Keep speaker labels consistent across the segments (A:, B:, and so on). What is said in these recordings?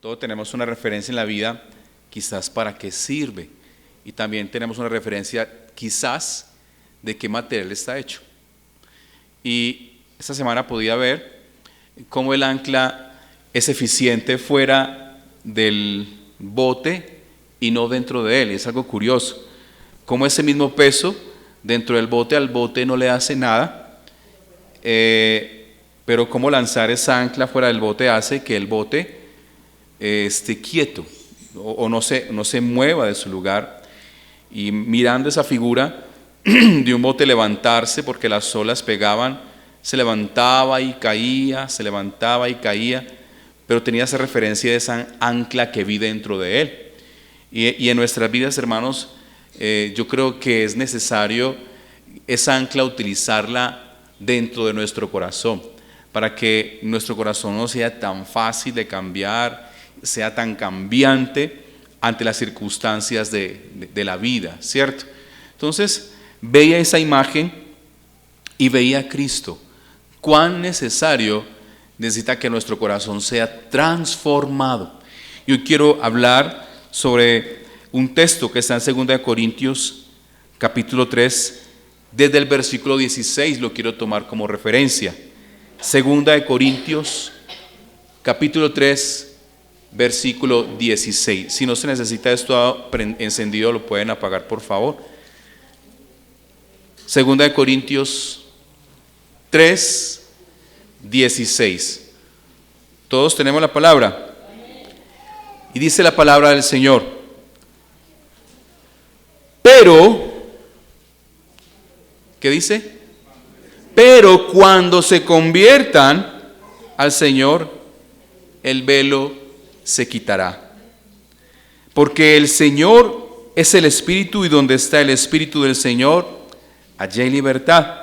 A: Todos tenemos una referencia en la vida, quizás para qué sirve. Y también tenemos una referencia, quizás, de qué material está hecho. Y esta semana podía ver cómo el ancla es eficiente fuera del bote y no dentro de él. Es algo curioso. Cómo ese mismo peso dentro del bote al bote no le hace nada, pero cómo lanzar esa ancla fuera del bote hace que el bote esté quieto o no se mueva de su lugar. Y mirando esa figura de un bote levantarse porque las olas pegaban, se levantaba y caía, se levantaba y caía, pero tenía esa referencia de esa ancla que vi dentro de él. Y en nuestras vidas, hermanos, yo creo que es necesario esa ancla utilizarla dentro de nuestro corazón, para que nuestro corazón no sea tan fácil de cambiar, sea tan cambiante ante las circunstancias de la vida, ¿cierto? Entonces, veía esa imagen y veía a Cristo. Cuán necesario necesita que nuestro corazón sea transformado. Yo quiero hablar sobre un texto que está en 2 Corintios capítulo 3, desde el versículo 16 lo quiero tomar como referencia. 2 Corintios capítulo 3, versículo 16. Si no se necesita esto encendido, lo pueden apagar, por favor. 2 Corintios 3, 16. ¿Todos tenemos la palabra? Y dice la palabra del Señor: pero, ¿qué dice? Pero cuando se conviertan al Señor, el velo se quitará. Porque el Señor es el Espíritu, y donde está el Espíritu del Señor, allí hay libertad.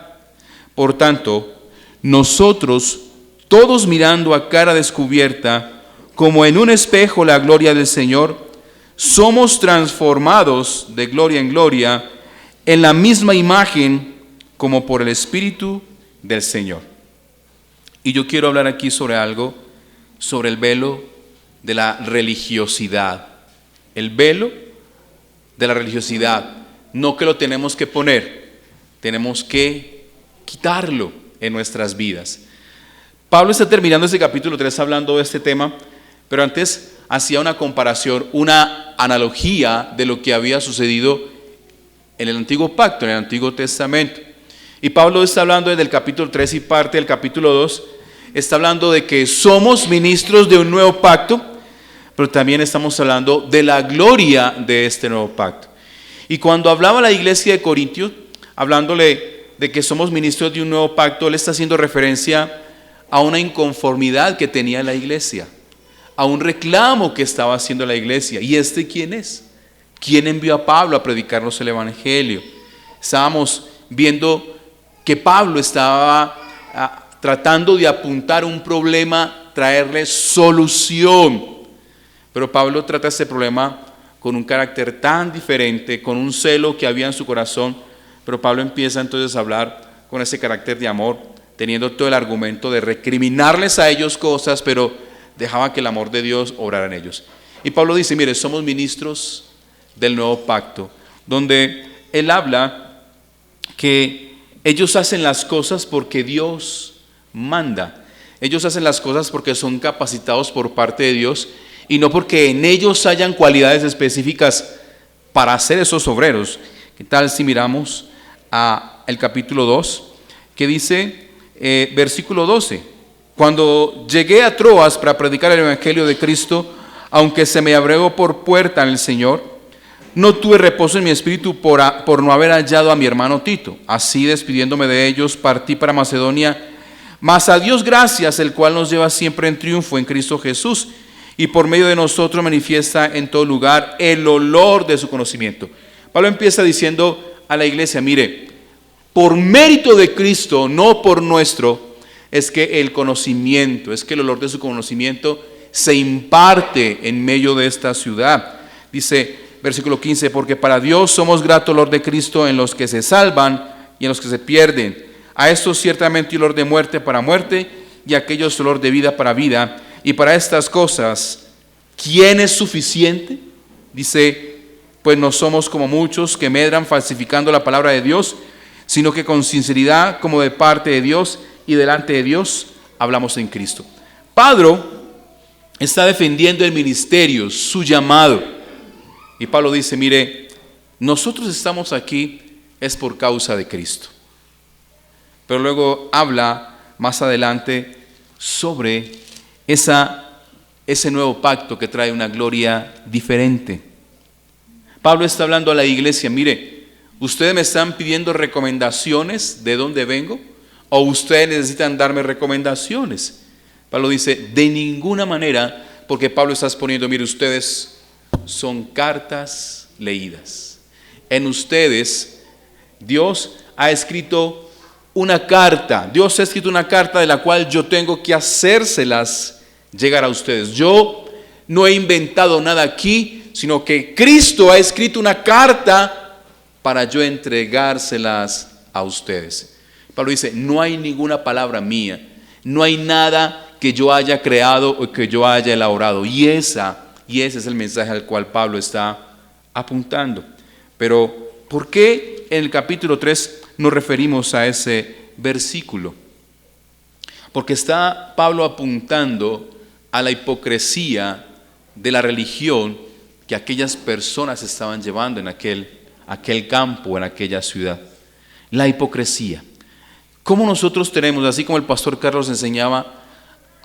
A: Por tanto, nosotros, todos mirando a cara descubierta, como en un espejo la gloria del Señor, somos transformados de gloria en gloria en la misma imagen como por el Espíritu del Señor. Y yo quiero hablar aquí sobre algo, sobre el velo de la religiosidad. El velo de la religiosidad, no que lo tenemos que poner, tenemos que quitarlo en nuestras vidas. Pablo está terminando este capítulo 3 hablando de este tema, pero antes hacía una comparación, una analogía de lo que había sucedido en el Antiguo Pacto, en el Antiguo Testamento. Y Pablo está hablando desde el capítulo 3 y parte del capítulo 2, está hablando de que somos ministros de un nuevo pacto, pero también estamos hablando de la gloria de este nuevo pacto. Y cuando hablaba la iglesia de Corintios, hablándole de que somos ministros de un nuevo pacto, él está haciendo referencia a una inconformidad que tenía la iglesia, a un reclamo que estaba haciendo la iglesia. ¿Y este quién es? ¿Quién envió a Pablo a predicarnos el evangelio? Estábamos viendo que Pablo estaba tratando de apuntar un problema, traerle solución. Pero Pablo trata este problema con un carácter tan diferente, con un celo que había en su corazón. Pero Pablo empieza entonces a hablar con ese carácter de amor, teniendo todo el argumento de recriminarles a ellos cosas, pero dejaba que el amor de Dios obrara en ellos. Y Pablo dice, mire, somos ministros del nuevo pacto, donde él habla que ellos hacen las cosas porque Dios manda. Ellos hacen las cosas porque son capacitados por parte de Dios y no porque en ellos hayan cualidades específicas para ser esos obreros. ¿Qué tal si miramos a el capítulo 2, que dice, versículo 12? Cuando llegué a Troas para predicar el evangelio de Cristo, aunque se me abrió por puerta en el Señor, no tuve reposo en mi espíritu por no haber hallado a mi hermano Tito. Así, despidiéndome de ellos, partí para Macedonia, mas a Dios gracias, el cual nos lleva siempre en triunfo en Cristo Jesús, y por medio de nosotros manifiesta en todo lugar el olor de su conocimiento. Pablo empieza diciendo a la iglesia, mire, por mérito de Cristo, no por nuestro, es que el conocimiento, es que el olor de su conocimiento se imparte en medio de esta ciudad. Dice, versículo 15, porque para Dios somos grato olor de Cristo en los que se salvan y en los que se pierden. A estos ciertamente olor de muerte para muerte, y a aquellos olor de vida para vida. Y para estas cosas ¿Quién es suficiente? Dice, pues no somos como muchos que medran falsificando la palabra de Dios, sino que con sinceridad, como de parte de Dios y delante de Dios, hablamos en Cristo. Pablo está defendiendo el ministerio, su llamado. Y Pablo dice, mire, nosotros estamos aquí es por causa de Cristo. Pero luego habla más adelante sobre ese nuevo pacto que trae una gloria diferente. Pablo está hablando a la iglesia, mire, ustedes me están pidiendo recomendaciones de dónde vengo, o ustedes necesitan darme recomendaciones. Pablo dice, de ninguna manera, porque Pablo está exponiendo, mire, ustedes son cartas leídas. En ustedes, Dios ha escrito una carta. Dios ha escrito una carta de la cual yo tengo que hacérselas llegar a ustedes. Yo no he inventado nada aquí, sino que Cristo ha escrito una carta para yo entregárselas a ustedes. Pablo dice, no hay ninguna palabra mía, no hay nada que yo haya creado o que yo haya elaborado. Y ese es el mensaje al cual Pablo está apuntando. Pero, ¿por qué en el capítulo 3 nos referimos a ese versículo? Porque está Pablo apuntando a la hipocresía de la religión que aquellas personas estaban llevando en aquel campo, en aquella ciudad. La hipocresía. ¿Cómo nosotros tenemos, así como el pastor Carlos enseñaba,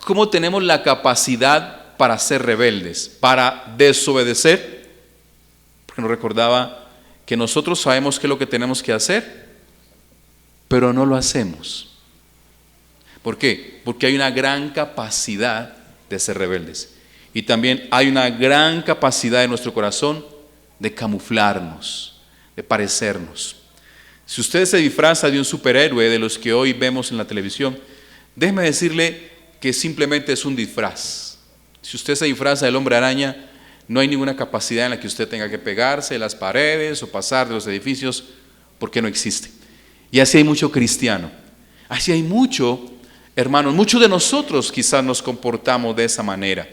A: cómo tenemos la capacidad para ser rebeldes, para desobedecer? Porque nos recordaba que nosotros sabemos qué es lo que tenemos que hacer, pero no lo hacemos. ¿Por qué? Porque hay una gran capacidad de ser rebeldes. Y también hay una gran capacidad en nuestro corazón de camuflarnos, de parecernos. Si usted se disfraza de un superhéroe de los que hoy vemos en la televisión, déjeme decirle que simplemente es un disfraz. Si usted se disfraza del hombre araña, no hay ninguna capacidad en la que usted tenga que pegarse de las paredes o pasar de los edificios, porque no existe. Y así hay mucho cristiano. Así hay mucho, hermanos, muchos de nosotros quizás nos comportamos de esa manera.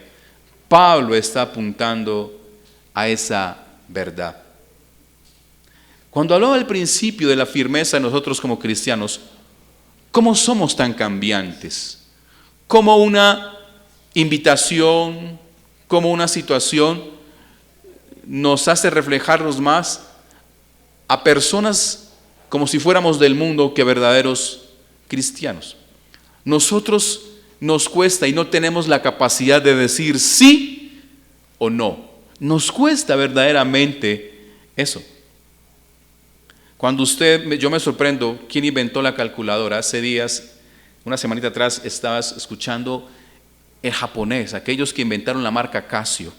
A: Pablo está apuntando a esa verdad. Cuando hablaba al principio de la firmeza de nosotros como cristianos, ¿cómo somos tan cambiantes? Como una invitación, como una situación nos hace reflejarnos más a personas como si fuéramos del mundo que verdaderos cristianos. Nosotros nos cuesta y no tenemos la capacidad de decir sí o no. Nos cuesta verdaderamente eso. Cuando yo me sorprendo, ¿quién inventó la calculadora? Hace días, una semanita atrás, estabas escuchando el japonés, aquellos que inventaron la marca Casio.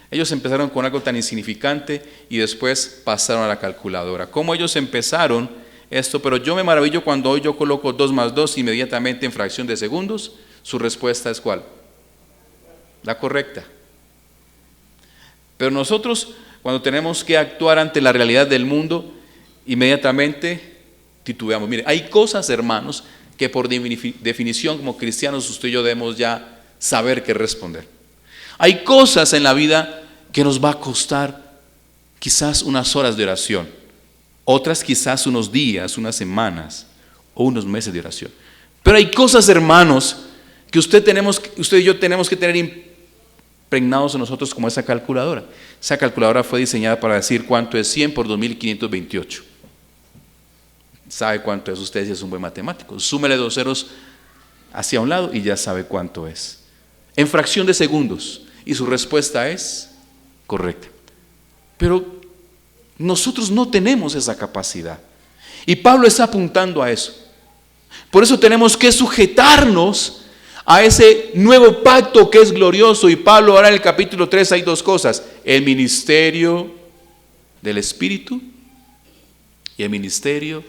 A: Ellos empezaron con algo tan insignificante y después pasaron a la calculadora. ¿Cómo ellos empezaron esto? Pero yo me maravillo cuando hoy yo coloco 2 más 2 inmediatamente en fracción de segundos. Su respuesta es ¿cuál? La correcta. Pero nosotros, cuando tenemos que actuar ante la realidad del mundo, inmediatamente titubeamos. Mire, hay cosas, hermanos, que por definición como cristianos usted y yo debemos ya saber qué responder. Hay cosas en la vida que nos va a costar quizás unas horas de oración, otras quizás unos días, unas semanas o unos meses de oración. Pero hay cosas, hermanos, que usted y yo tenemos que tener impregnados en nosotros como esa calculadora. Esa calculadora fue diseñada para decir cuánto es 100 por 2528. ¿Sabe cuánto es? Usted si es un buen matemático. Súmele 2 ceros hacia un lado y ya sabe cuánto es. En fracción de segundos. Y su respuesta es correcta. Pero nosotros no tenemos esa capacidad. Y Pablo está apuntando a eso. Por eso tenemos que sujetarnos a ese nuevo pacto que es glorioso. Y Pablo ahora en el capítulo 3 hay 2 cosas. El ministerio del Espíritu y el ministerio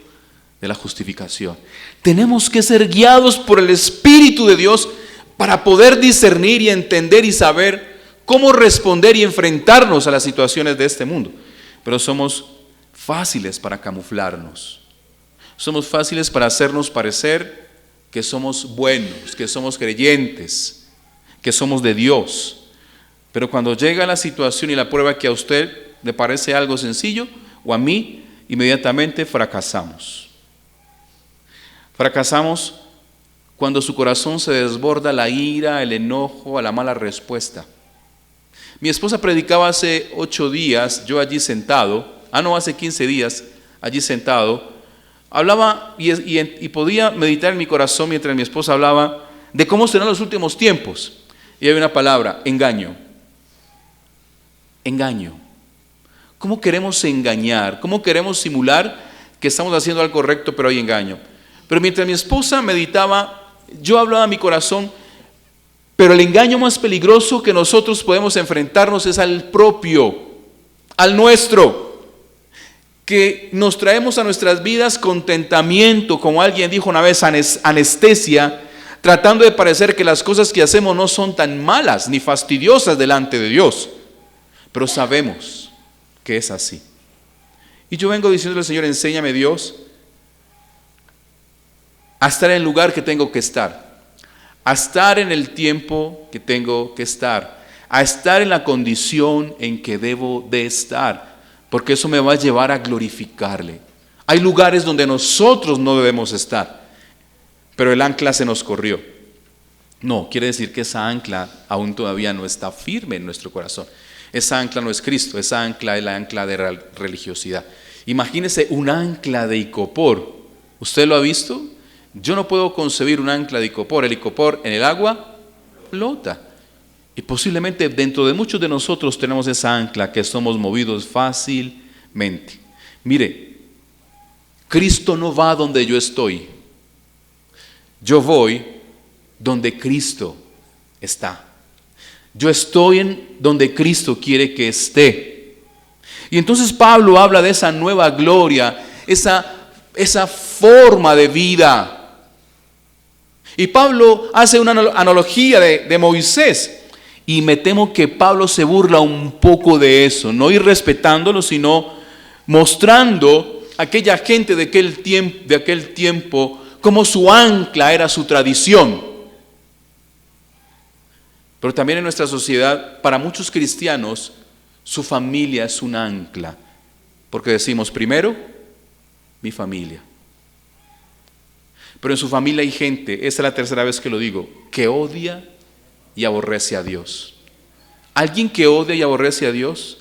A: de la justificación. Tenemos que ser guiados por el Espíritu de Dios para poder discernir y entender y saber cómo responder y enfrentarnos a las situaciones de este mundo. Pero somos fáciles para camuflarnos. Somos fáciles para hacernos parecer que somos buenos, que somos creyentes, que somos de Dios. Pero cuando llega la situación y la prueba que a usted le parece algo sencillo, o a mí, inmediatamente fracasamos. Fracasamos cuando su corazón se desborda la ira, el enojo, a la mala respuesta. Mi esposa predicaba hace 8 días, yo allí sentado, hace 15 días, allí sentado, hablaba y podía meditar en mi corazón mientras mi esposa hablaba de cómo serán los últimos tiempos. Y hay una palabra, engaño. Engaño. ¿Cómo queremos engañar? ¿Cómo queremos simular que estamos haciendo algo correcto pero hay engaño? Pero mientras mi esposa meditaba, yo hablaba a mi corazón, pero el engaño más peligroso que nosotros podemos enfrentarnos es al propio, al nuestro, que nos traemos a nuestras vidas contentamiento, como alguien dijo una vez, anestesia, tratando de parecer que las cosas que hacemos no son tan malas ni fastidiosas delante de Dios, pero sabemos que es así. Y yo vengo diciéndole al Señor, enséñame Dios a estar en el lugar que tengo que estar, a estar en el tiempo que tengo que estar, a estar en la condición en que debo de estar, porque eso me va a llevar a glorificarle. Hay lugares donde nosotros no debemos estar, pero el ancla se nos corrió. No, quiere decir que esa ancla aún todavía no está firme en nuestro corazón. Esa ancla no es Cristo, esa ancla es la ancla de religiosidad. Imagínese un ancla de icopor. ¿Usted lo ha visto? Yo no puedo concebir un ancla de icopor. El icopor en el agua flota. Y posiblemente dentro de muchos de nosotros tenemos esa ancla que somos movidos fácilmente. Mire, Cristo no va donde yo estoy. Yo voy donde Cristo está. Yo estoy en donde Cristo quiere que esté. Y entonces Pablo habla de esa nueva gloria, esa forma de vida. Y Pablo hace una analogía de Moisés. Y me temo que Pablo se burla un poco de eso, no ir respetándolo, sino mostrando a aquella gente de aquel tiempo como su ancla era su tradición. Pero también en nuestra sociedad, para muchos cristianos, su familia es un ancla. Porque decimos, primero, mi familia. Pero en su familia hay gente, esta es la tercera vez que lo digo, que odia y aborrece a Dios. Alguien que odia y aborrece a Dios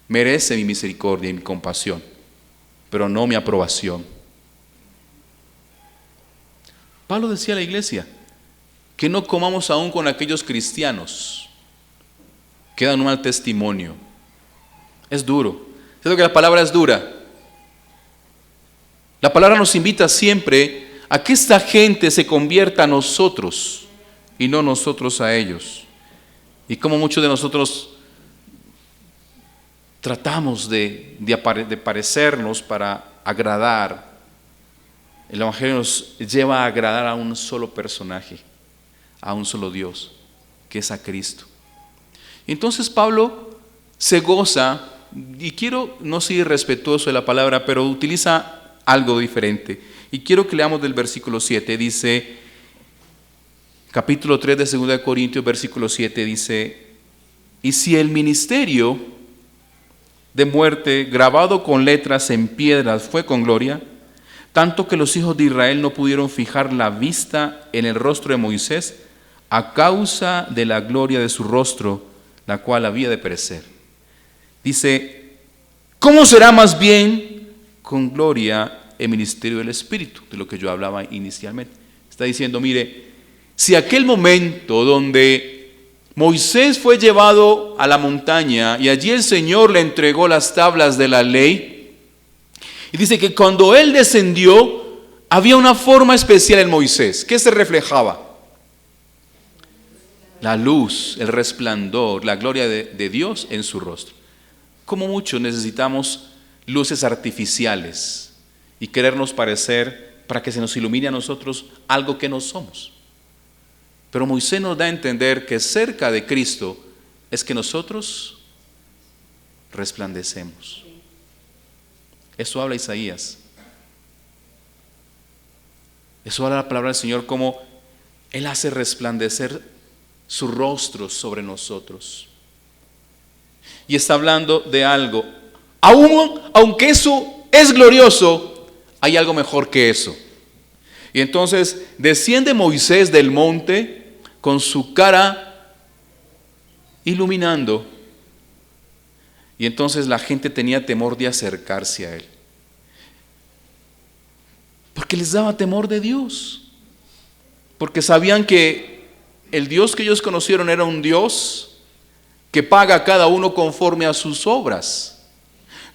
A: merece mi misericordia y mi compasión, pero no mi aprobación. Pablo decía a la iglesia que no comamos aún con aquellos cristianos que dan un mal testimonio. Es duro. ¿Sabes que la palabra es dura? La palabra nos invita siempre a que esta gente se convierta a nosotros y no nosotros a ellos. Y como muchos de nosotros tratamos de parecernos para agradar, el Evangelio nos lleva a agradar a un solo personaje, a un solo Dios, que es a Cristo. Entonces Pablo se goza, y quiero no ser irrespetuoso de la palabra, pero utiliza algo diferente. Y quiero que leamos del versículo 7, dice, capítulo 3 de 2 Corintios, versículo 7, dice, y si el ministerio de muerte grabado con letras en piedras fue con gloria, tanto que los hijos de Israel no pudieron fijar la vista en el rostro de Moisés a causa de la gloria de su rostro, la cual había de perecer. Dice, ¿cómo será más bien con gloria el ministerio del Espíritu? De lo que yo hablaba inicialmente. Está diciendo, mire, si aquel momento donde Moisés fue llevado a la montaña y allí el Señor le entregó las tablas de la ley, y dice que cuando él descendió había una forma especial en Moisés. ¿Qué se reflejaba? La luz, el resplandor, la gloria de Dios en su rostro. Como mucho necesitamos luces artificiales y querernos parecer para que se nos ilumine a nosotros algo que no somos. Pero Moisés nos da a entender que cerca de Cristo es que nosotros resplandecemos. Eso habla Isaías. Eso habla la palabra del Señor, como Él hace resplandecer su rostro sobre nosotros. Y está hablando de algo. Aunque eso es glorioso, hay algo mejor que eso. Y entonces desciende Moisés del monte con su cara iluminando. Y entonces la gente tenía temor de acercarse a él. Porque les daba temor de Dios. Porque sabían que el Dios que ellos conocieron era un Dios que paga a cada uno conforme a sus obras.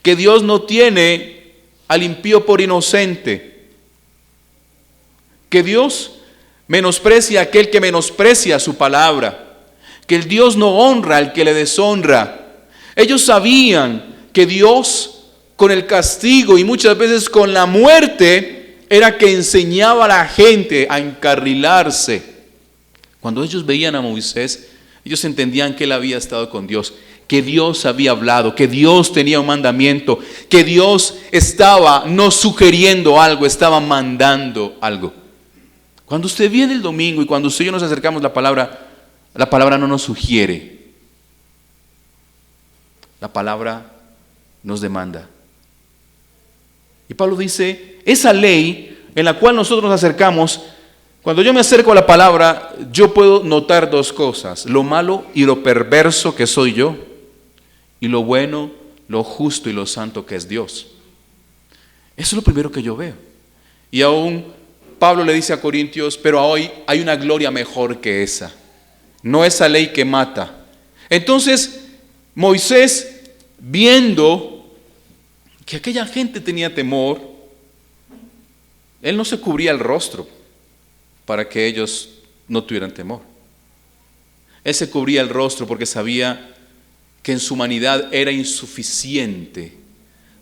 A: Que Dios no tiene al impío por inocente. Que Dios menosprecia a aquel que menosprecia su palabra. Que el Dios no honra al que le deshonra. Ellos sabían que Dios con el castigo y muchas veces con la muerte era que enseñaba a la gente a encarrilarse. Cuando ellos veían a Moisés, ellos entendían que él había estado con Dios, que Dios había hablado, que Dios tenía un mandamiento, que Dios estaba no sugiriendo algo, estaba mandando algo. Cuando usted viene el domingo y cuando usted y yo nos acercamos a la palabra no nos sugiere. La palabra nos demanda. Y Pablo dice, esa ley en la cual nosotros nos acercamos, cuando yo me acerco a la palabra, yo puedo notar dos cosas: lo malo y lo perverso que soy yo, y lo bueno, lo justo y lo santo que es Dios. Eso es lo primero que yo veo. Y aún Pablo le dice a Corintios, pero hoy hay una gloria mejor que esa, no esa ley que mata. Entonces Moisés, viendo que aquella gente tenía temor, él no se cubría el rostro para que ellos no tuvieran temor. Él se cubría el rostro porque sabía que en su humanidad era insuficiente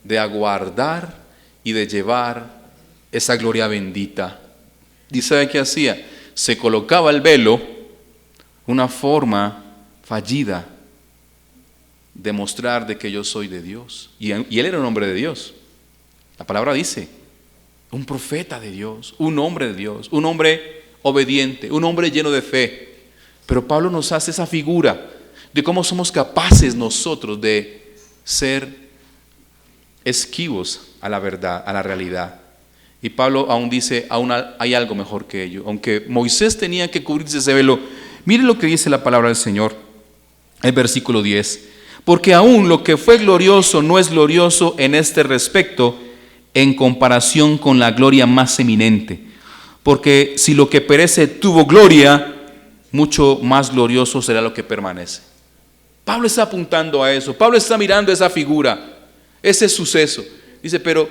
A: de aguardar y de llevar esa gloria bendita. ¿Y sabe qué hacía? Se colocaba el velo, una forma fallida de mostrar de que yo soy de Dios. Y él era un hombre de Dios. La palabra dice, un profeta de Dios, un hombre de Dios, un hombre obediente, un hombre lleno de fe. Pero Pablo nos hace esa figura de cómo somos capaces nosotros de ser esquivos a la verdad, a la realidad. Y Pablo aún dice, aún hay algo mejor que ello. Aunque Moisés tenía que cubrirse ese velo, mire lo que dice la palabra del Señor, el versículo 10. Porque aún lo que fue glorioso no es glorioso en este respecto en comparación con la gloria más eminente. Porque si lo que perece tuvo gloria, mucho más glorioso será lo que permanece. Pablo está apuntando a eso. Pablo está mirando esa figura, ese suceso. Dice, pero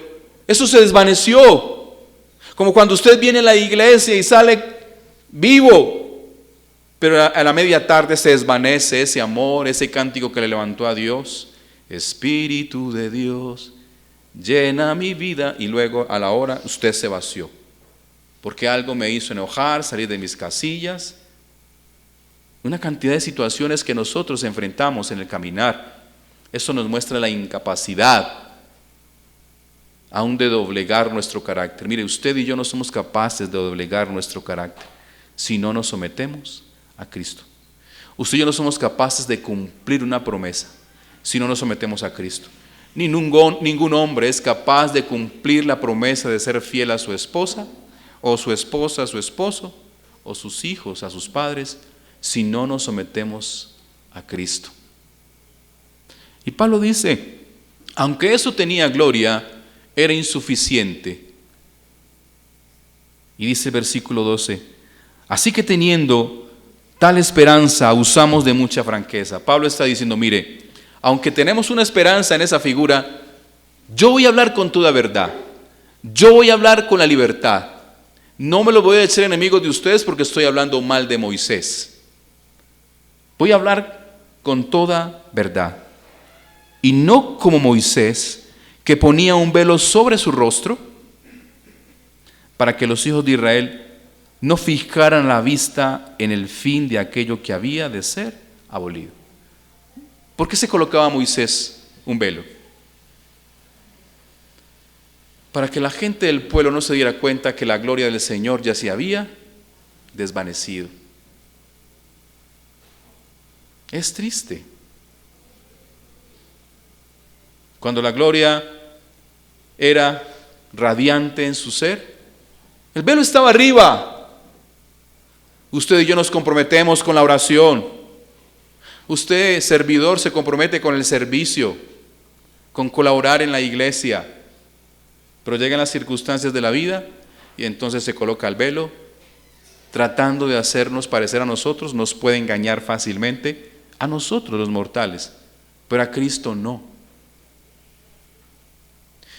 A: eso se desvaneció. Como cuando usted viene a la iglesia y sale vivo, pero a la media tarde se desvanece ese amor, ese cántico que le levantó a Dios. Espíritu de Dios, llena mi vida. Y luego a la hora usted se vació, porque algo me hizo enojar, salir de mis casillas. Una cantidad de situaciones que nosotros enfrentamos en el caminar. Eso nos muestra la incapacidad aún de doblegar nuestro carácter. Mire, usted y yo no somos capaces de doblegar nuestro carácter si no nos sometemos a Cristo. Usted y yo no somos capaces de cumplir una promesa si no nos sometemos a Cristo. Ningún hombre es capaz de cumplir la promesa de ser fiel a su esposa, o su esposa a su esposo, o sus hijos a sus padres, si no nos sometemos a Cristo. Y Pablo dice, aunque eso tenía gloria, era insuficiente. Y dice el versículo 12, así que teniendo tal esperanza, usamos de mucha franqueza. Pablo está diciendo, mire, aunque tenemos una esperanza en esa figura, yo voy a hablar con toda verdad. Yo voy a hablar con la libertad. No me lo voy a echar enemigo de ustedes porque estoy hablando mal de Moisés. Voy a hablar con toda verdad. Y no como Moisés, que ponía un velo sobre su rostro para que los hijos de Israel no fijaran la vista en el fin de aquello que había de ser abolido. ¿Por qué se colocaba Moisés un velo? Para que la gente del pueblo no se diera cuenta que la gloria del Señor ya se había desvanecido. Es triste. Cuando la gloria era radiante en su ser, el velo estaba arriba. Usted y yo nos comprometemos con la oración. Usted, servidor, se compromete con el servicio, con colaborar en la iglesia. Pero llegan las circunstancias de la vida y entonces se coloca el velo, tratando de hacernos parecer a nosotros. Nos puede engañar fácilmente a nosotros los mortales, pero a Cristo no.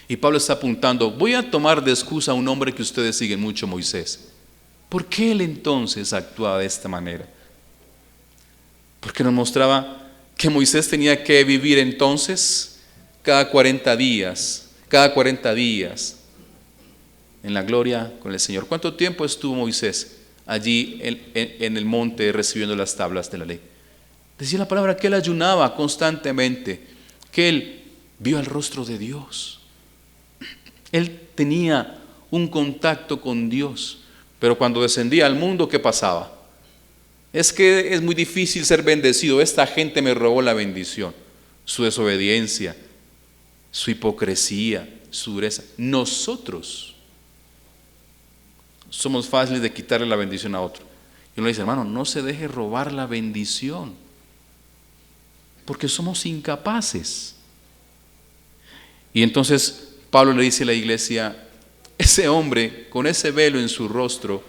A: Y Pablo está apuntando, voy a tomar de excusa a un hombre que ustedes siguen mucho, Moisés. ¿Por qué él entonces actuaba de esta manera? Porque nos mostraba que Moisés tenía que vivir entonces cada 40 días en la gloria con el Señor. ¿Cuánto tiempo estuvo Moisés allí en el monte recibiendo las tablas de la ley? Decía la palabra que él ayunaba constantemente, que él vio el rostro de Dios. Él tenía un contacto con Dios, pero cuando descendía al mundo, ¿qué pasaba? Es que es muy difícil ser bendecido. Esta gente me robó la bendición. Su desobediencia, su hipocresía, su dureza. Nosotros somos fáciles de quitarle la bendición a otro. Y uno le dice, hermano, no se deje robar la bendición, porque somos incapaces. Y entonces Pablo le dice a la iglesia, ese hombre con ese velo en su rostro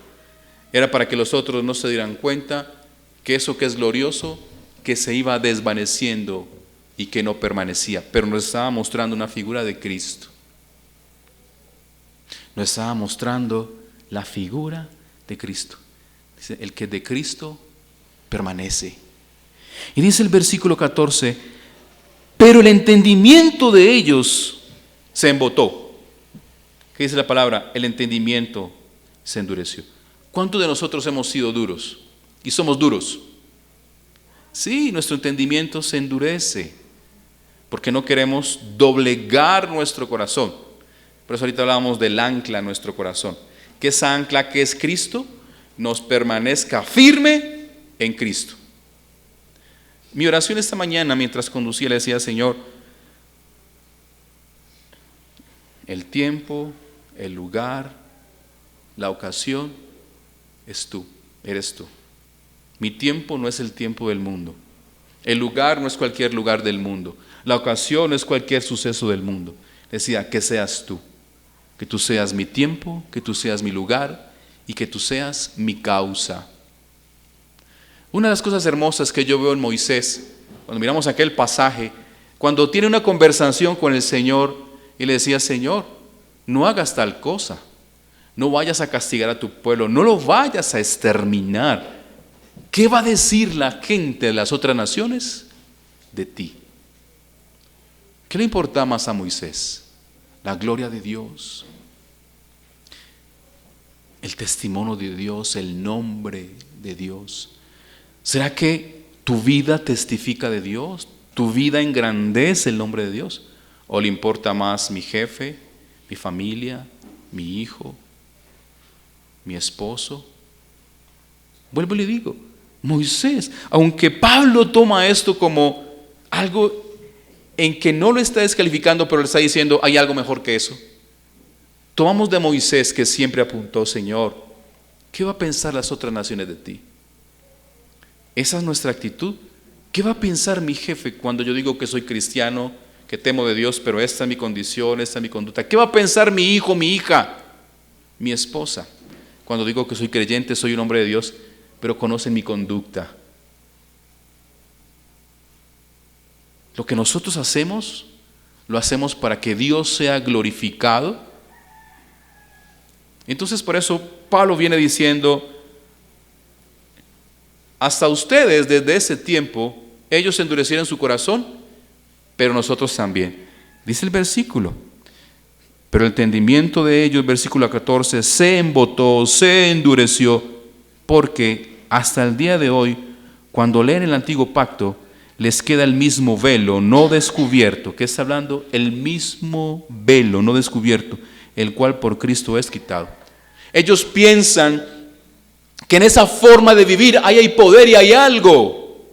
A: era para que los otros no se dieran cuenta que eso que es glorioso, que se iba desvaneciendo y que no permanecía. Pero nos estaba mostrando una figura de Cristo. Nos estaba mostrando la figura de Cristo. Dice, el que es de Cristo permanece. Y dice el versículo 14, pero el entendimiento de ellos se embotó. ¿Qué dice la palabra? El entendimiento se endureció. ¿Cuántos de nosotros hemos sido duros? Y somos duros. Sí, nuestro entendimiento se endurece, porque no queremos doblegar nuestro corazón. Por eso ahorita hablábamos del ancla en nuestro corazón. Que esa ancla que es Cristo nos permanezca firme en Cristo. Mi oración esta mañana mientras conducía le decía, Señor, el tiempo, el lugar, la ocasión es tú, eres tú. Mi tiempo no es el tiempo del mundo. El lugar no es cualquier lugar del mundo. La ocasión no es cualquier suceso del mundo. Decía, que seas tú. Que tú seas mi tiempo, que tú seas mi lugar y que tú seas mi causa. Una de las cosas hermosas que yo veo en Moisés, cuando miramos aquel pasaje, cuando tiene una conversación con el Señor y le decía, Señor, no hagas tal cosa, no vayas a castigar a tu pueblo, no lo vayas a exterminar. ¿Qué va a decir la gente de las otras naciones de ti? ¿Qué le importa más a Moisés? La gloria de Dios, el testimonio de Dios, el nombre de Dios. ¿Será que tu vida testifica de Dios? ¿Tu vida engrandece el nombre de Dios? ¿O le importa más mi jefe, mi familia, mi hijo, mi esposo? Vuelvo y le digo, Moisés, aunque Pablo toma esto como algo en que no lo está descalificando, pero le está diciendo, hay algo mejor que eso. Tomamos de Moisés, que siempre apuntó, Señor, ¿qué va a pensar las otras naciones de ti? Esa es nuestra actitud. ¿Qué va a pensar mi jefe cuando yo digo que soy cristiano, que temo de Dios, pero esta es mi condición, esta es mi conducta? ¿Qué va a pensar mi hijo, mi hija, mi esposa, cuando digo que soy creyente, soy un hombre de Dios, pero conocen mi conducta? Lo que nosotros hacemos, lo hacemos para que Dios sea glorificado. Entonces por eso Pablo viene diciendo, hasta ustedes desde ese tiempo, ellos endurecieron su corazón, pero nosotros también. Dice el versículo, pero el entendimiento de ellos, versículo 14, se embotó, se endureció, porque hasta el día de hoy, cuando leen el antiguo pacto, les queda el mismo velo no descubierto. ¿Qué está hablando? El mismo velo no descubierto, el cual por Cristo es quitado. Ellos piensan que en esa forma de vivir ahí hay poder y hay algo.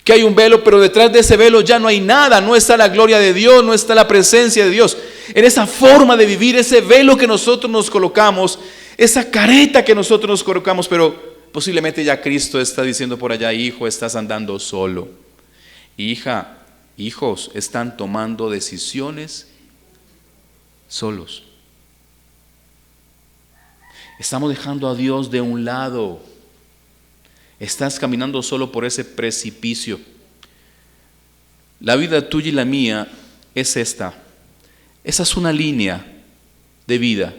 A: Que hay un velo, pero detrás de ese velo ya no hay nada, no está la gloria de Dios, no está la presencia de Dios. En esa forma de vivir, ese velo que nosotros nos colocamos, esa careta que nosotros nos colocamos, pero posiblemente ya Cristo está diciendo por allá: hijo, estás andando solo. Hija, hijos, están tomando decisiones solos. Estamos dejando a Dios de un lado. Estás caminando solo por ese precipicio. La vida tuya y la mía es esta. Esa es una línea de vida.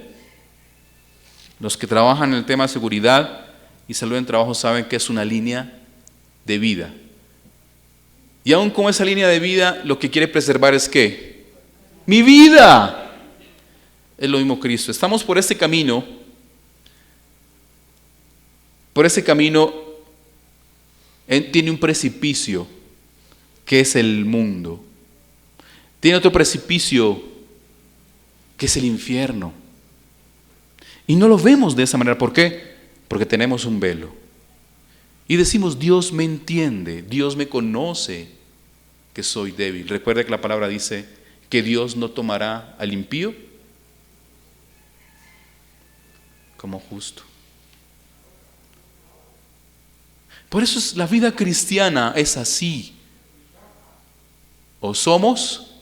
A: Los que trabajan en el tema de seguridad y salud en trabajo saben que es una línea de vida. Y aún con esa línea de vida, lo que quiere preservar es ¿qué? Mi vida. Es lo mismo Cristo. Estamos por este camino. Por ese camino tiene un precipicio que es el mundo. Tiene otro precipicio que es el infierno. Y no lo vemos de esa manera. ¿Por qué? Porque tenemos un velo. Y decimos: Dios me entiende, Dios me conoce que soy débil. Recuerda que la palabra dice que Dios no tomará al impío como justo. Por eso la vida cristiana es así. O somos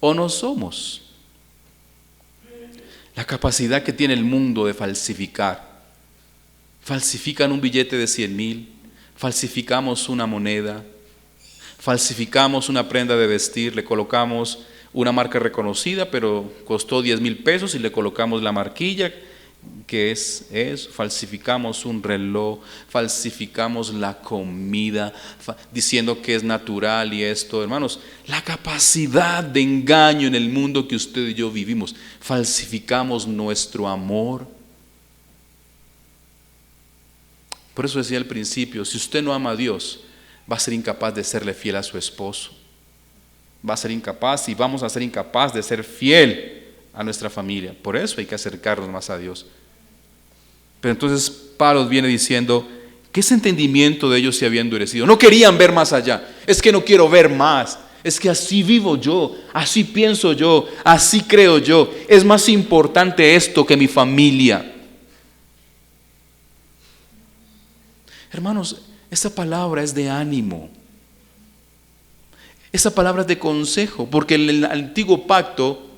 A: o no somos. La capacidad que tiene el mundo de falsificar. Falsifican un billete de 100,000, falsificamos una moneda, falsificamos una prenda de vestir, le colocamos una marca reconocida, pero costó 10,000 pesos y le colocamos la marquilla, que es eso. Falsificamos un reloj, falsificamos la comida, diciendo que es natural y esto. Hermanos, la capacidad de engaño en el mundo que usted y yo vivimos. Falsificamos nuestro amor. Por eso decía al principio, si usted no ama a Dios, va a ser incapaz de serle fiel a su esposo. Va a ser incapaz y vamos a ser incapaz de ser fiel a nuestra familia. Por eso hay que acercarnos más a Dios. Pero entonces Pablo viene diciendo que ese entendimiento de ellos se había endurecido. No querían ver más allá. Es que no quiero ver más. Es que así vivo yo, así pienso yo, así creo yo. Es más importante esto que mi familia. Hermanos, esta palabra es de ánimo. Esta palabra es de consejo, porque en el antiguo pacto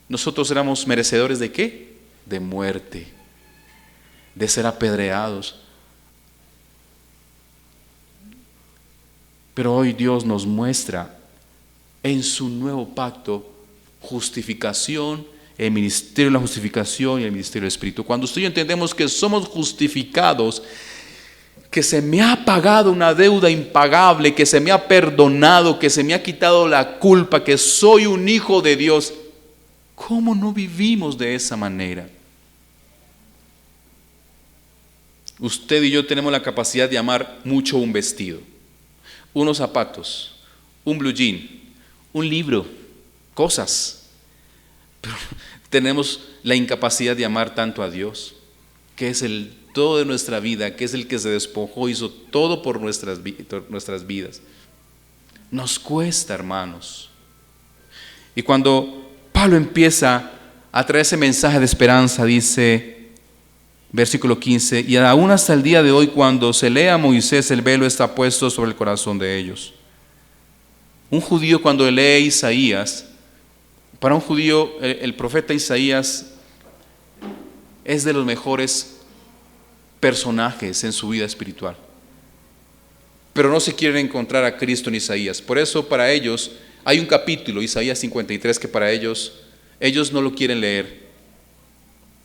A: nosotros éramos merecedores ¿de qué? De muerte, de ser apedreados. Pero hoy Dios nos muestra en su nuevo pacto justificación, el ministerio de la justificación y el ministerio del Espíritu. Cuando usted y yo entendemos que somos justificados, que se me ha pagado una deuda impagable, que se me ha perdonado, que se me ha quitado la culpa, que soy un hijo de Dios, ¿cómo no vivimos de esa manera? Usted y yo tenemos la capacidad de amar mucho un vestido, unos zapatos, un blue jean, un libro, cosas. Pero tenemos la incapacidad de amar tanto a Dios, que es el todo de nuestra vida, que es el que se despojó, hizo todo por nuestras vidas. Nos cuesta, hermanos. Y cuando Pablo empieza a traer ese mensaje de esperanza, dice, versículo 15, y aún hasta el día de hoy, cuando se lee a Moisés, el velo está puesto sobre el corazón de ellos. Un judío cuando lee Isaías, para un judío el profeta Isaías es de los mejores personajes en su vida espiritual, pero no se quieren encontrar a Cristo en Isaías. Por eso para ellos hay un capítulo, Isaías 53, que para ellos no lo quieren leer,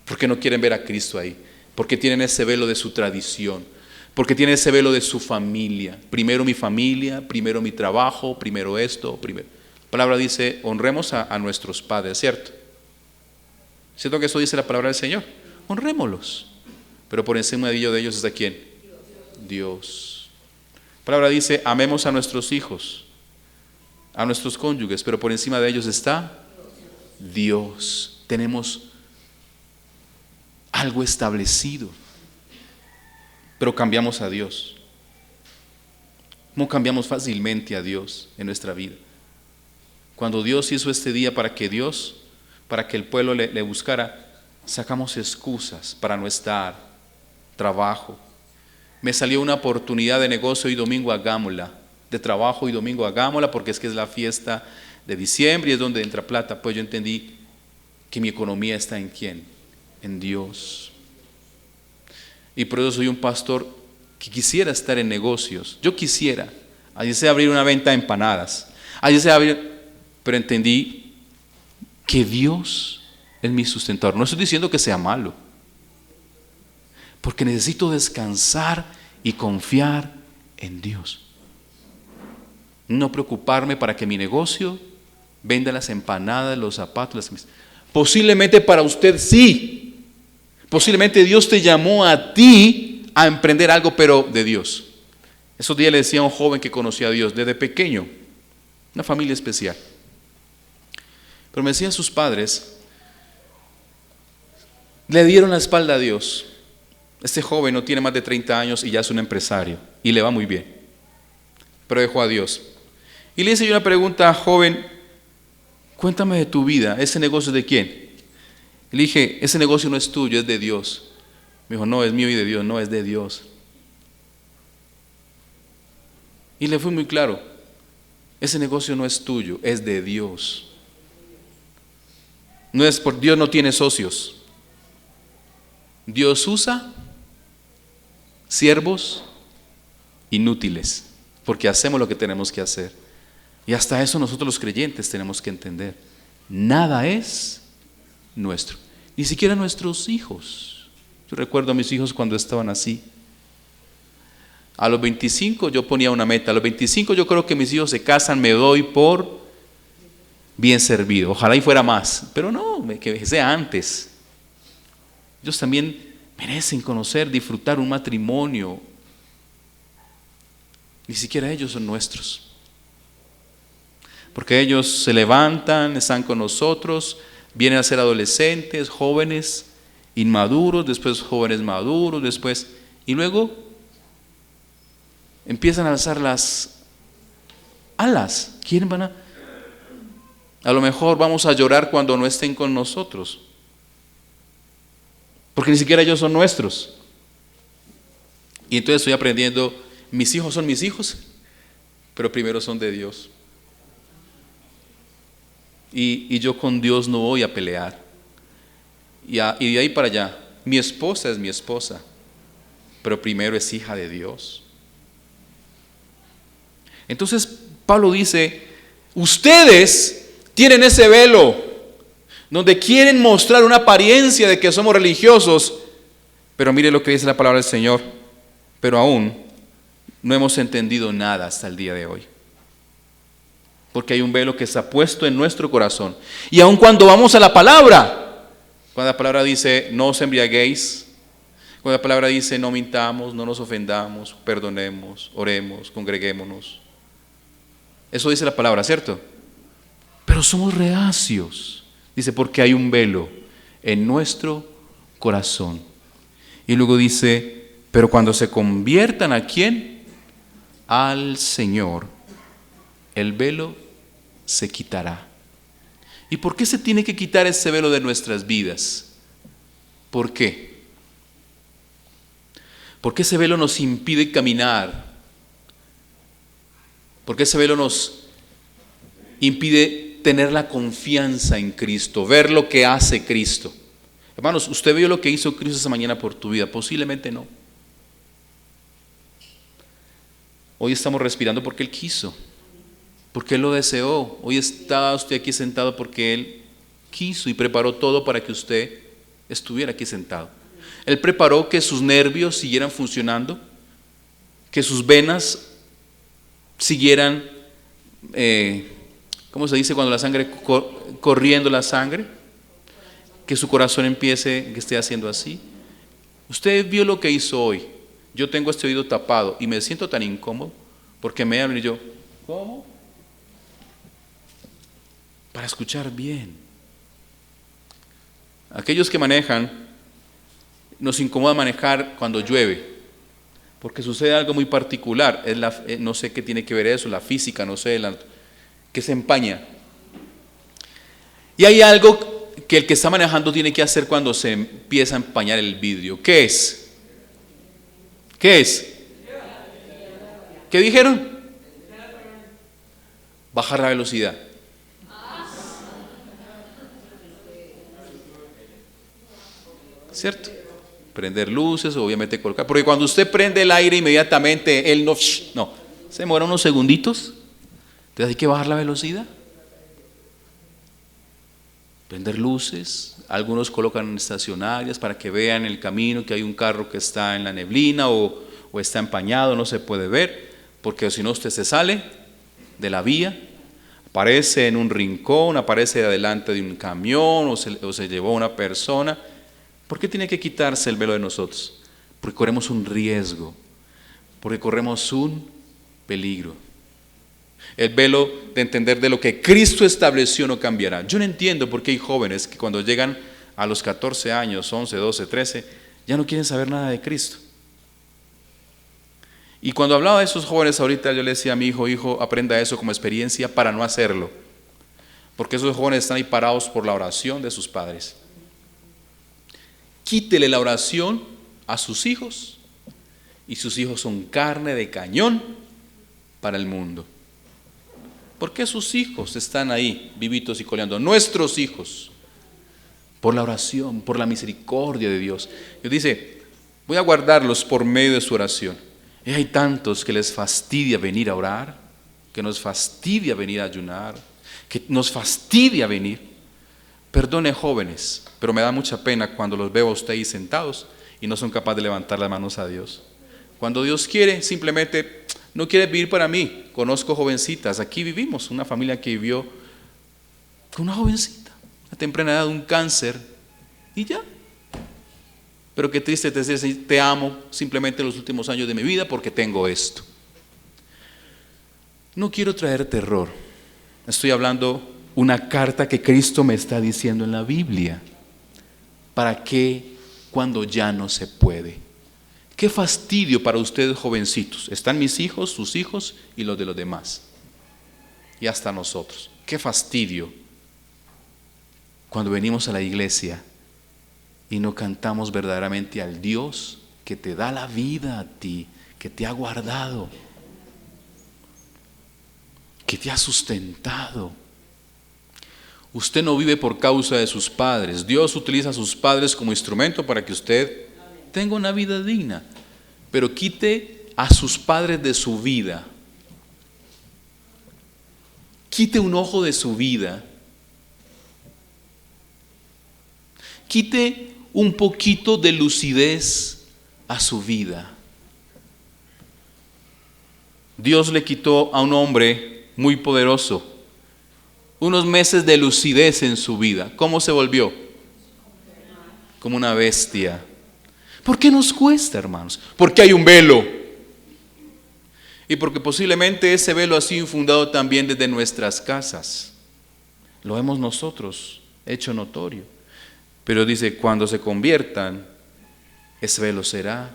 A: porque no quieren ver a Cristo ahí, porque tienen ese velo de su tradición, porque tienen ese velo de su familia. Primero mi familia, primero mi trabajo, primero esto, primero. La palabra dice, honremos a nuestros padres, ¿cierto? ¿Cierto que eso dice la palabra del Señor? Honrémoslos. Pero por encima de ellos está ¿quién? Dios. La palabra dice, amemos a nuestros hijos, a nuestros cónyuges, pero por encima de ellos está Dios. Tenemos algo establecido, pero cambiamos a Dios. ¿Cómo cambiamos fácilmente a Dios en nuestra vida? Cuando Dios hizo este día para que el pueblo le buscara, sacamos excusas para no estar, trabajo. Me salió una oportunidad de negocio y domingo hagámosla, de trabajo y domingo hagámosla, porque es que es la fiesta de diciembre y es donde entra plata. Pues yo entendí que mi economía está ¿en quién? En Dios. Y por eso soy un pastor que quisiera estar en negocios. Yo quisiera, así sea abrir una venta de empanadas, así sea pero entendí que Dios es mi sustentador. No estoy diciendo que sea malo, porque necesito descansar y confiar en Dios. No preocuparme para que mi negocio venda las empanadas, los zapatos, posiblemente para usted sí. Posiblemente Dios te llamó a ti a emprender algo, pero de Dios. Esos días le decía a un joven que conocía a Dios desde pequeño, una familia especial. Pero me decían sus padres, le dieron la espalda a Dios. Este joven no tiene más de 30 años y ya es un empresario y le va muy bien, pero dejó a Dios. Y le hice yo una pregunta, joven, cuéntame de tu vida, ¿ese negocio es de quién? Y le dije, ese negocio no es tuyo, es de Dios. Me dijo, no, es mío y de Dios. No, es de Dios. Y le fue muy claro, ese negocio no es tuyo, es de Dios. No es por Dios, no tiene socios. Dios usa siervos inútiles, porque hacemos lo que tenemos que hacer. Y hasta eso nosotros los creyentes tenemos que entender. Nada es nuestro, ni siquiera nuestros hijos. Yo recuerdo a mis hijos cuando estaban así. A los 25 yo ponía una meta. A los 25 yo creo que mis hijos se casan, me doy por bien servido. Ojalá y fuera más, pero no, que sea antes. Ellos también merecen conocer, disfrutar un matrimonio. Ni siquiera ellos son nuestros. Porque ellos se levantan, están con nosotros, vienen a ser adolescentes, jóvenes, inmaduros, después jóvenes maduros, después, y luego empiezan a alzar las alas. ¿Quién van a lo mejor vamos a llorar cuando no estén con nosotros? Porque ni siquiera ellos son nuestros. Y entonces estoy aprendiendo, mis hijos son mis hijos, pero primero son de Dios. Y yo con Dios no voy a pelear. Y de ahí para allá, mi esposa es mi esposa, pero primero es hija de Dios. Entonces Pablo dice, ustedes tienen ese velo donde quieren mostrar una apariencia de que somos religiosos, pero mire lo que dice la palabra del Señor, pero aún no hemos entendido nada hasta el día de hoy. Porque hay un velo que está puesto en nuestro corazón. Y aun cuando vamos a la palabra, cuando la palabra dice no os embriaguéis, cuando la palabra dice no mintamos, no nos ofendamos, perdonemos, oremos, congreguémonos, eso dice la palabra, ¿cierto? Pero somos reacios. Dice porque hay un velo en nuestro corazón. Y luego dice, pero cuando se conviertan ¿a quién? Al Señor, el velo se quitará. ¿Y por qué se tiene que quitar ese velo de nuestras vidas? ¿Por qué? Porque ese velo nos impide caminar. Porque ese velo nos impide tener la confianza en Cristo, ver lo que hace Cristo. Hermanos, ¿usted vio lo que hizo Cristo esa mañana por tu vida? Posiblemente no. Hoy estamos respirando porque Él quiso, porque Él lo deseó. Hoy está usted aquí sentado porque Él quiso y preparó todo para que usted estuviera aquí sentado. Él preparó que sus nervios siguieran funcionando, que sus venas siguieran, ¿cómo se dice cuando la sangre, corriendo la sangre? Que su corazón empiece, que esté haciendo así. Usted vio lo que hizo hoy. Yo tengo este oído tapado y me siento tan incómodo porque me hablan y yo, ¿cómo? Para escuchar bien. Aquellos que manejan, nos incomoda manejar cuando llueve, porque sucede algo muy particular. No sé qué tiene que ver eso, la física, no sé, que se empaña. Y hay algo que el que está manejando tiene que hacer cuando se empieza a empañar el vidrio. ¿Qué es? ¿Qué es? ¿Qué dijeron? Bajar la velocidad. ¿Cierto? Prender luces, obviamente colocar. Porque cuando usted prende el aire inmediatamente, él no, se demora unos segunditos. Entonces hay que bajar la velocidad. Prender luces. Algunos colocan estacionarias para que vean el camino, que hay un carro que está en la neblina o está empañado, no se puede ver, porque si no usted se sale de la vía, aparece en un rincón, aparece adelante de un camión o se llevó a una persona. ¿Por qué tiene que quitarse el velo de nosotros? Porque corremos un riesgo, porque corremos un peligro. El velo de entender de lo que Cristo estableció no cambiará. Yo no entiendo por qué hay jóvenes que cuando llegan a los 14 años, 11, 12, 13, ya no quieren saber nada de Cristo. Y cuando hablaba de esos jóvenes ahorita, yo le decía a mi hijo, aprenda eso como experiencia para no hacerlo. Porque esos jóvenes están ahí parados por la oración de sus padres. Quítele la oración a sus hijos y sus hijos son carne de cañón para el mundo. ¿Por qué sus hijos están ahí vivitos y coleando? Nuestros hijos, por la oración, por la misericordia de Dios. Dios dice, voy a guardarlos por medio de su oración. Y hay tantos que les fastidia venir a orar, que nos fastidia venir a ayunar, que nos fastidia venir. Perdone, jóvenes, pero me da mucha pena cuando los veo a ustedes sentados y no son capaces de levantar las manos a Dios. Cuando Dios quiere, simplemente no quiere vivir para mí. Conozco jovencitas, aquí vivimos, una familia que vivió con una jovencita, a temprana edad, un cáncer, y ya. Pero qué triste te decir, te amo simplemente en los últimos años de mi vida porque tengo esto. No quiero traer terror, estoy hablando una carta que Cristo me está diciendo en la Biblia. ¿Para qué cuando ya no se puede? Qué fastidio para ustedes jovencitos. Están mis hijos, sus hijos y los de los demás. Y hasta nosotros. Qué fastidio cuando venimos a la iglesia y no cantamos verdaderamente al Dios que te da la vida a ti, que te ha guardado, que te ha sustentado. Usted no vive por causa de sus padres. Dios utiliza a sus padres como instrumento para que usted tenga una vida digna. Pero quite a sus padres de su vida. Quite un ojo de su vida. Quite un poquito de lucidez a su vida. Dios le quitó a un hombre muy poderoso unos meses de lucidez en su vida. ¿Cómo se volvió? Como una bestia. ¿Por qué nos cuesta, hermanos? Porque hay un velo. Y porque posiblemente ese velo ha sido infundado también desde nuestras casas. Lo hemos nosotros hecho notorio. Pero dice, cuando se conviertan, ese velo será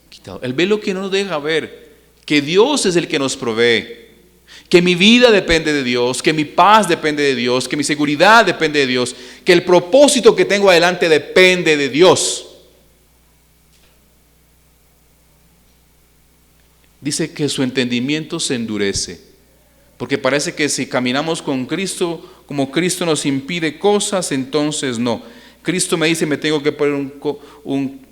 A: quitado. El velo que no nos deja ver que Dios es el que nos provee, que mi vida depende de Dios, que mi paz depende de Dios, que mi seguridad depende de Dios, que el propósito que tengo adelante depende de Dios. Dice que su entendimiento se endurece, porque parece que si caminamos con Cristo, como Cristo nos impide cosas, entonces no. Cristo me dice, me tengo que poner un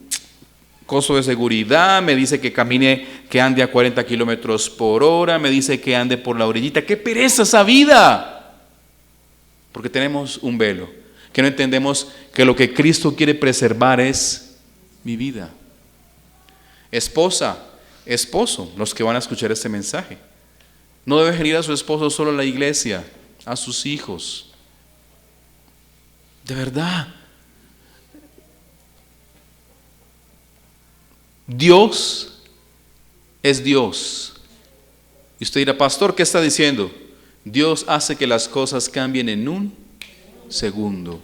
A: coso de seguridad, me dice que camine, que ande a 40 kilómetros por hora, me dice que ande por la orillita. ¡Qué pereza esa vida! Porque tenemos un velo, que no entendemos que lo que Cristo quiere preservar es mi vida. Esposa, esposo, los que van a escuchar este mensaje, no debe venir a su esposo solo a la iglesia, a sus hijos. De verdad. Dios es Dios. Y usted dirá, pastor, ¿qué está diciendo? Dios hace que las cosas cambien en un segundo.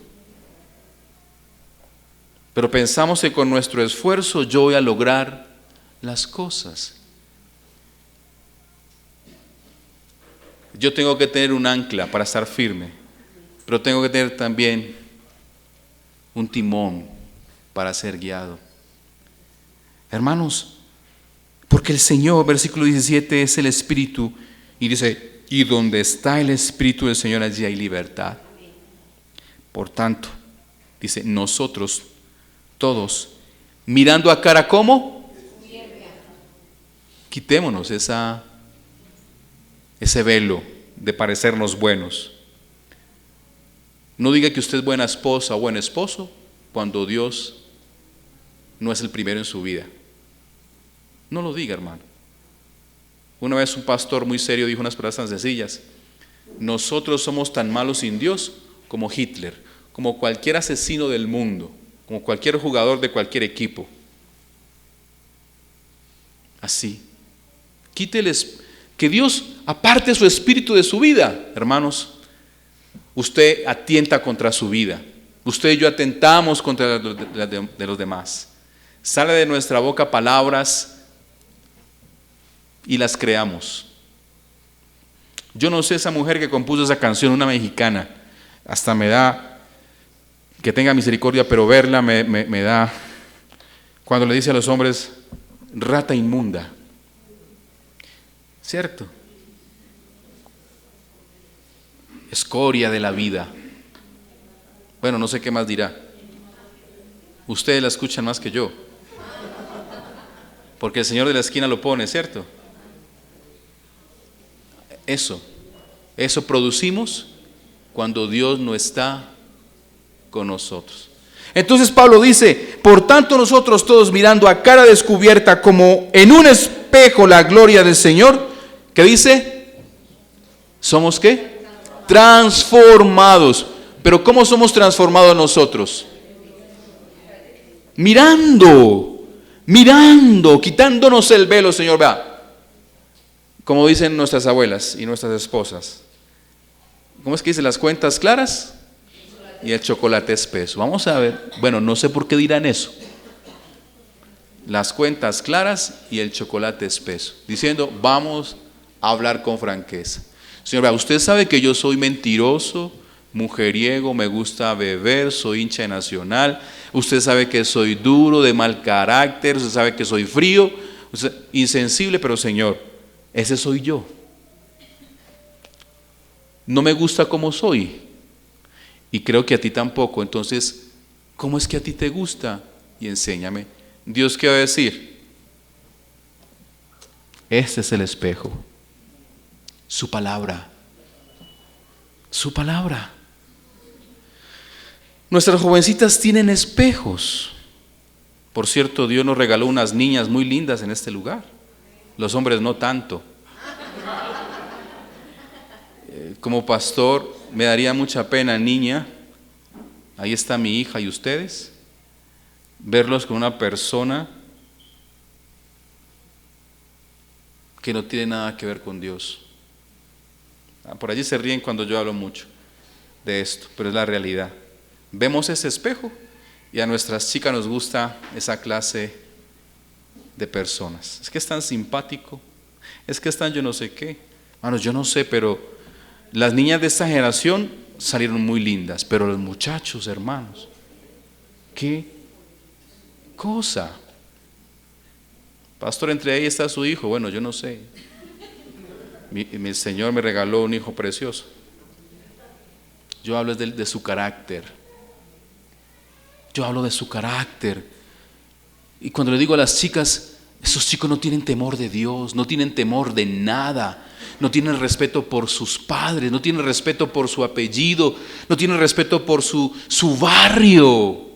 A: Pero pensamos que con nuestro esfuerzo yo voy a lograr las cosas. Yo tengo que tener un ancla para estar firme, pero tengo que tener también un timón para ser guiado. Hermanos, porque el Señor, versículo 17, es el Espíritu, y dice, y donde está el Espíritu del Señor, allí hay libertad. Por tanto, dice, nosotros todos, mirando a cara, ¿cómo? Quitémonos ese velo de parecernos buenos. No diga que usted es buena esposa o buen esposo cuando Dios no es el primero en su vida. No lo diga, hermano. Una vez un pastor muy serio dijo unas palabras tan sencillas: nosotros somos tan malos sin Dios como Hitler, como cualquier asesino del mundo, como cualquier jugador de cualquier equipo. Así. Quíteles, que Dios aparte su espíritu de su vida. Hermanos, usted atenta contra su vida. Usted y yo atentamos contra de los demás. Sale de nuestra boca palabras y las creamos. Yo no sé, esa mujer que compuso esa canción, una mexicana, hasta me da, que tenga misericordia, pero verla me da, cuando le dice a los hombres, rata inmunda. ¿Cierto? Escoria de la vida. Bueno, no sé qué más dirá. Ustedes la escuchan más que yo, porque el Señor de la esquina lo pone, ¿cierto? Eso producimos cuando Dios no está con nosotros. Entonces Pablo dice, por tanto nosotros todos, mirando a cara descubierta como en un espejo la gloria del Señor, ¿qué dice? ¿Somos qué? Transformados. Pero ¿cómo somos transformados nosotros? Mirando, quitándonos el velo, Señor. Vea, como dicen nuestras abuelas y nuestras esposas, ¿cómo es que dicen? Las cuentas claras y el chocolate espeso. Vamos a ver, bueno, no sé por qué dirán eso. Las cuentas claras y el chocolate espeso, diciendo, vamos a hablar con franqueza. Señor, vea, usted sabe que yo soy mentiroso, mujeriego, me gusta beber, soy hincha de Nacional. Usted sabe que soy duro, de mal carácter, usted sabe que soy frío, insensible, pero Señor, ese soy yo. No me gusta como soy, y creo que a ti tampoco. Entonces, ¿cómo es que a ti te gusta? Y enséñame. Dios, ¿qué va a decir? Este es el espejo. Su palabra. Su palabra. Nuestras jovencitas tienen espejos. Por cierto, Dios nos regaló unas niñas muy lindas en este lugar. Los hombres no tanto. Como pastor me daría mucha pena, niña, ahí está mi hija y ustedes, verlos con una persona que no tiene nada que ver con Dios. Por allí se ríen cuando yo hablo mucho de esto, pero es la realidad. Vemos ese espejo y a nuestras chicas nos gusta esa clase de personas. Es que es tan simpático, es que es tan yo no sé qué. Hermanos, yo no sé, pero las niñas de esta generación salieron muy lindas, pero los muchachos, hermanos, qué cosa. Pastor, entre ahí está su hijo. Bueno, yo no sé. Mi Señor me regaló un hijo precioso. Yo hablo de su carácter. Yo hablo de su carácter. Y cuando le digo a las chicas, esos chicos no tienen temor de Dios, no tienen temor de nada, no tienen respeto por sus padres, no tienen respeto por su apellido, no tienen respeto por su barrio.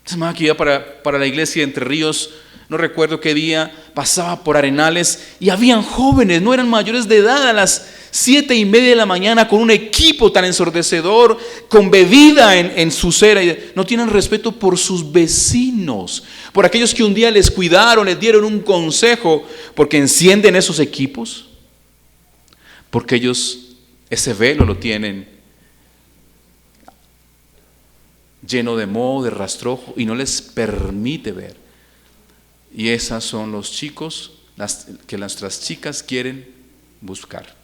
A: Esa semana que iba para la iglesia de Entre Ríos, no recuerdo qué día, pasaba por Arenales y habían jóvenes, no eran mayores de edad, a las 7:30 de la mañana con un equipo tan ensordecedor, con bebida en su cera. No tienen respeto por sus vecinos, por aquellos que un día les cuidaron, les dieron un consejo, porque encienden esos equipos, porque ellos ese velo lo tienen lleno de moho, de rastrojo, y no les permite ver. Y esas son los chicos que nuestras chicas quieren buscar.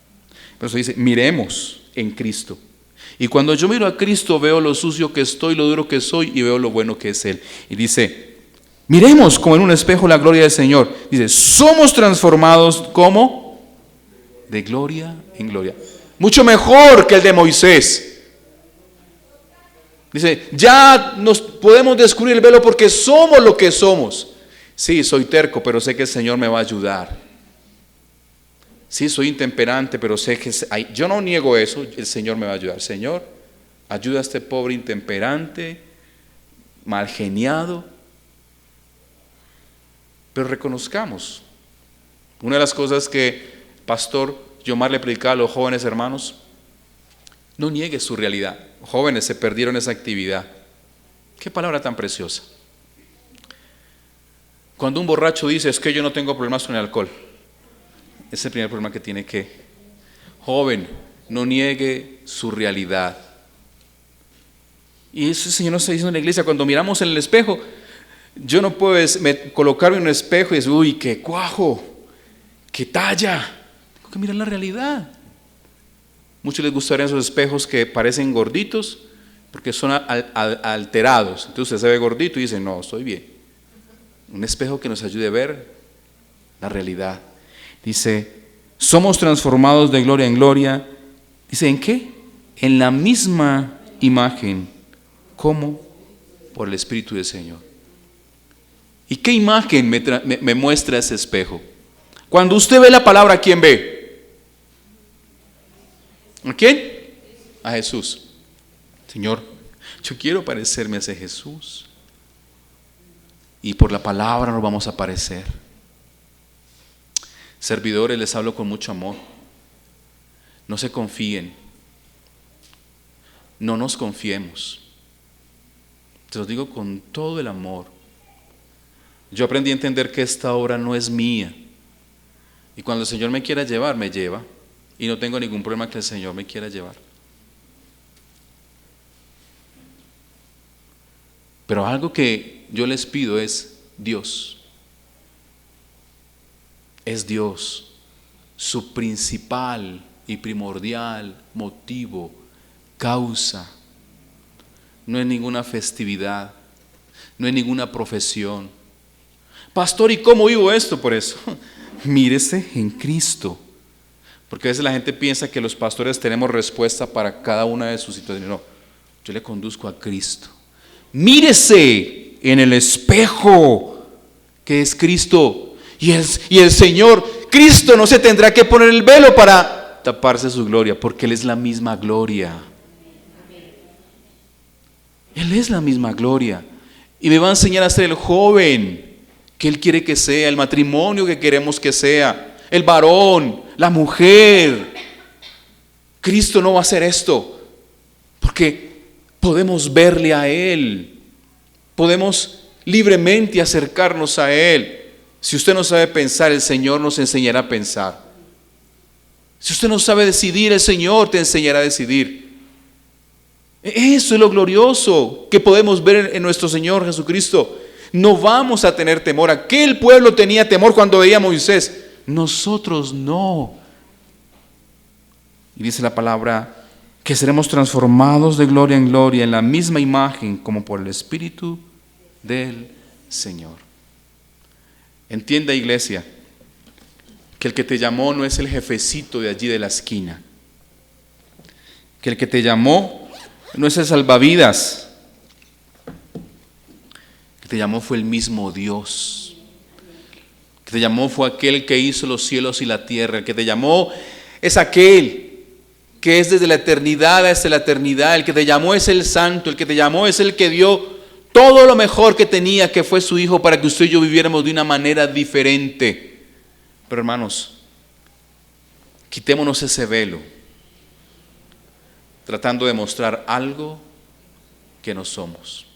A: Por eso dice, miremos en Cristo. Y cuando yo miro a Cristo veo lo sucio que estoy, lo duro que soy y veo lo bueno que es Él. Y dice, miremos como en un espejo la gloria del Señor. Dice, somos transformados como de gloria en gloria. Mucho mejor que el de Moisés. Dice, ya nos podemos descubrir el velo porque somos lo que somos. Sí, soy terco, pero sé que el Señor me va a ayudar. Sí, soy intemperante, pero sé que yo no niego eso, el Señor me va a ayudar. Señor, ayuda a este pobre intemperante, mal geniado. Pero reconozcamos, una de las cosas que Pastor Yomar le predicaba a los jóvenes hermanos, no niegue su realidad. Jóvenes se perdieron esa actividad. Qué palabra tan preciosa. Cuando un borracho dice, es que yo no tengo problemas con el alcohol, es el primer problema que tiene que. Joven, no niegue su realidad. Y eso el Señor nos está diciendo en la iglesia, cuando miramos en el espejo, yo no puedo colocarme en un espejo y decir, uy, qué cuajo, qué talla. Tengo que mirar la realidad. Muchos les gustarían esos espejos que parecen gorditos porque son alterados. Entonces usted se ve gordito y dice, no, estoy bien. Un espejo que nos ayude a ver la realidad. Dice, somos transformados de gloria en gloria. Dice, ¿en qué? En la misma imagen, como por el Espíritu del Señor. ¿Y qué imagen me muestra ese espejo? Cuando usted ve la palabra, ¿a quién ve? ¿A quién? A Jesús. Señor, yo quiero parecerme a ese Jesús. Y por la palabra nos vamos a parecer. Servidores, les hablo con mucho amor. No se confíen. No nos confiemos. Te lo digo con todo el amor. Yo aprendí a entender que esta obra no es mía. Y cuando el Señor me quiera llevar, me lleva. Y no tengo ningún problema que el Señor me quiera llevar. Pero algo que yo les pido es Dios. Es Dios su principal y primordial motivo, causa. No es ninguna festividad, no es ninguna profesión. Pastor, ¿y cómo vivo esto? Por eso, mírese en Cristo. Porque a veces la gente piensa que los pastores tenemos respuesta para cada una de sus situaciones. No, yo le conduzco a Cristo. Mírese en el espejo que es Cristo. Y el Señor, Cristo no se tendrá que poner el velo para taparse su gloria, porque Él es la misma gloria. Él es la misma gloria. Y me va a enseñar a ser el joven que Él quiere que sea, el matrimonio que queremos que sea, el varón, la mujer. Cristo no va a hacer esto, porque podemos verle a Él, podemos libremente acercarnos a Él. Si usted no sabe pensar, el Señor nos enseñará a pensar. Si usted no sabe decidir, el Señor te enseñará a decidir. Eso es lo glorioso que podemos ver en nuestro Señor Jesucristo. No vamos a tener temor. Aquel pueblo tenía temor cuando veía a Moisés. Nosotros no. Y dice la palabra que seremos transformados de gloria en gloria en la misma imagen como por el Espíritu del Señor. Entienda, iglesia, que el que te llamó no es el jefecito de allí de la esquina. Que el que te llamó no es el salvavidas. El que te llamó fue el mismo Dios. El que te llamó fue aquel que hizo los cielos y la tierra. El que te llamó es aquel que es desde la eternidad hasta la eternidad. El que te llamó es el santo. El que te llamó es el que dio todo lo mejor que tenía, que fue su Hijo, para que usted y yo viviéramos de una manera diferente. Pero hermanos, quitémonos ese velo, tratando de mostrar algo que no somos.